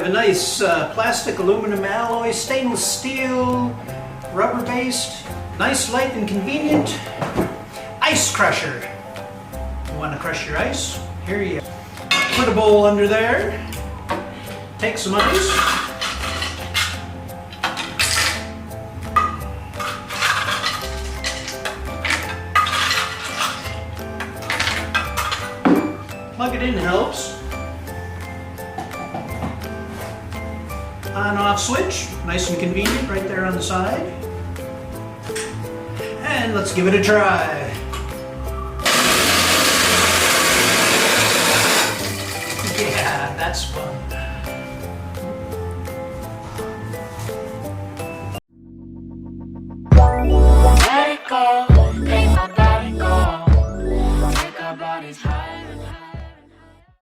have a nice plastic, aluminum alloy, stainless steel, rubber-based, nice, light, and convenient ice crusher. You want to crush your ice? Here you go. Put a bowl under there. Take some ice. Plug it in helps. On-off switch, nice and convenient right there on the side. And let's give it a try. Yeah, that's fun. Let it go, make my body go. Take our bodies higher and higher.